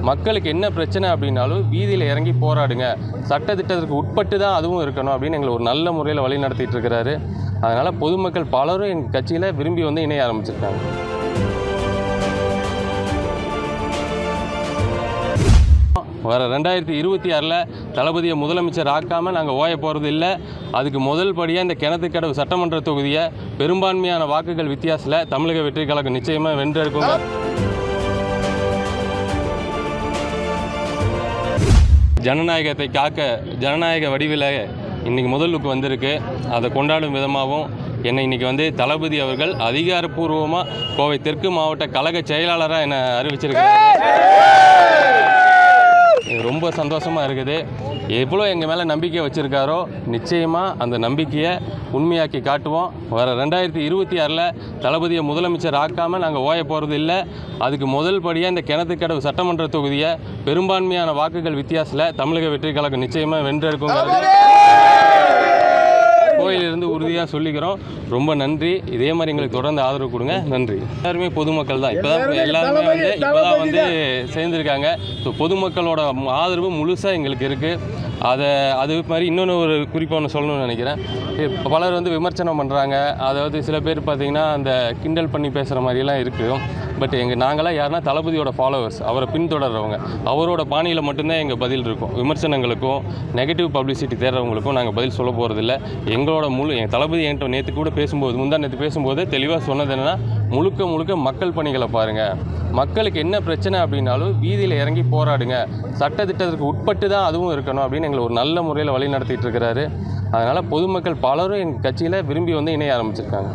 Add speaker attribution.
Speaker 1: மக்களுக்கு என்ன பிரச்சனை அப்படின்னாலும் வீதியில் இறங்கி போராடுங்க, சட்டத்திட்டத்திற்கு உட்பட்டு தான் அதுவும் இருக்கணும் அப்படின்னு எங்களை ஒரு நல்ல முறையில் வழி நடத்திட்டு இருக்கிறாரு. அதனால் பொதுமக்கள் பலரும் எங்கள் கட்சியில் விரும்பி வந்து இணைய ஆரம்பிச்சிருக்காங்க. வர 2026 தளபதியை முதலமைச்சர் ஆக்காமல் நாங்கள் ஓய போகிறது இல்லை. அதுக்கு முதல் படியாக இந்த கிணத்துக்கடவு சட்டமன்ற தொகுதியை பெரும்பான்மையான வாக்குகள் வித்தியாசத்தில் தமிழக வெற்றி கழகம் நிச்சயமாக வென்றெடுக்குங்க. ஜனநாயகத்தை காக்க ஜனநாயக வடிவில் இன்றைக்கி முதலுக்கு வந்திருக்கு. அதை கொண்டாடும் விதமாகவும் என்னை இன்றைக்கி வந்து தளபதி அவர்கள் அதிகாரப்பூர்வமாக கோவை தெற்கு மாவட்ட கழக செயலாளராக என்னை அறிவிச்சிருக்காரு. ரொம்ப சந்தோஷமாக இருக்குது. எவ்வளோ எங்கள் மேலே நம்பிக்கை வச்சுருக்காரோ நிச்சயமாக அந்த நம்பிக்கையை உண்மையாக்கி காட்டுவோம். வர 2026 தளபதியை முதலமைச்சர் ஆக்காமல் நாங்கள் ஓய போகிறது இல்லை. அதுக்கு முதல் படியாக இந்த கிணத்துக்கடவு சட்டமன்ற தொகுதியை பெரும்பான்மையான வாக்குகள் வித்தியாசத்தில் தமிழக வெற்றி கழகம் நிச்சயமாக வென்றெடுக்குங்கிறது கோயிலிருந்து உறுதியாக சொல்லிக்கிறோம். ரொம்ப நன்றி. இதே மாதிரி எங்களுக்கு தொடர்ந்து ஆதரவு கொடுங்க. நன்றி. எல்லாருமே பொதுமக்கள் தான். இப்போதான் வந்து சேர்ந்துருக்காங்க. ஸோ பொதுமக்களோட ஆதரவு முழுசாக எங்களுக்கு இருக்குது. அது மாதிரி இன்னொன்று ஒரு குறிப்பாக ஒன்று சொல்லணும்னு நினைக்கிறேன். பலர் வந்து விமர்சனம் பண்ணுறாங்க. அதாவது சில பேர் பார்த்திங்கன்னா அந்த கிண்டல் பண்ணி பேசுகிற மாதிரிலாம் இருக்குது. பட் நாங்களாம் யாருன்னா தளபதியோட ஃபாலோவர்ஸ், அவரை பின்தொடர்றவங்க. அவரோட பாணியில் மட்டும்தான் எங்கள் பதில் இருக்கும். விமர்சனங்களுக்கும் நெகட்டிவ் பப்ளிசிட்டி தேடுறவங்களுக்கும் நாங்கள் பதில் சொல்ல போகிறதில்ல. எங்களோட எங்கள் தளபதி என்கிட்ட நேற்று கூட நேற்று பேசும்போது தெளிவாக சொன்னது என்னென்னா, முழுக்க மக்கள் பணிகளை பாருங்கள், மக்களுக்கு என்ன பிரச்சனை அப்படின்னாலும் வீதியில் இறங்கி போராடுங்க, சட்டத்திட்டத்திற்கு உட்பட்டு தான் அதுவும் இருக்கணும் அப்படின்னு எங்களை ஒரு நல்ல முறையில் வழி நடத்திட்டு இருக்கிறாரு. அதனால் பொதுமக்கள் பலரும் எங்கள் கட்சியில் விரும்பி வந்து இணைய ஆரம்பிச்சிருக்காங்க.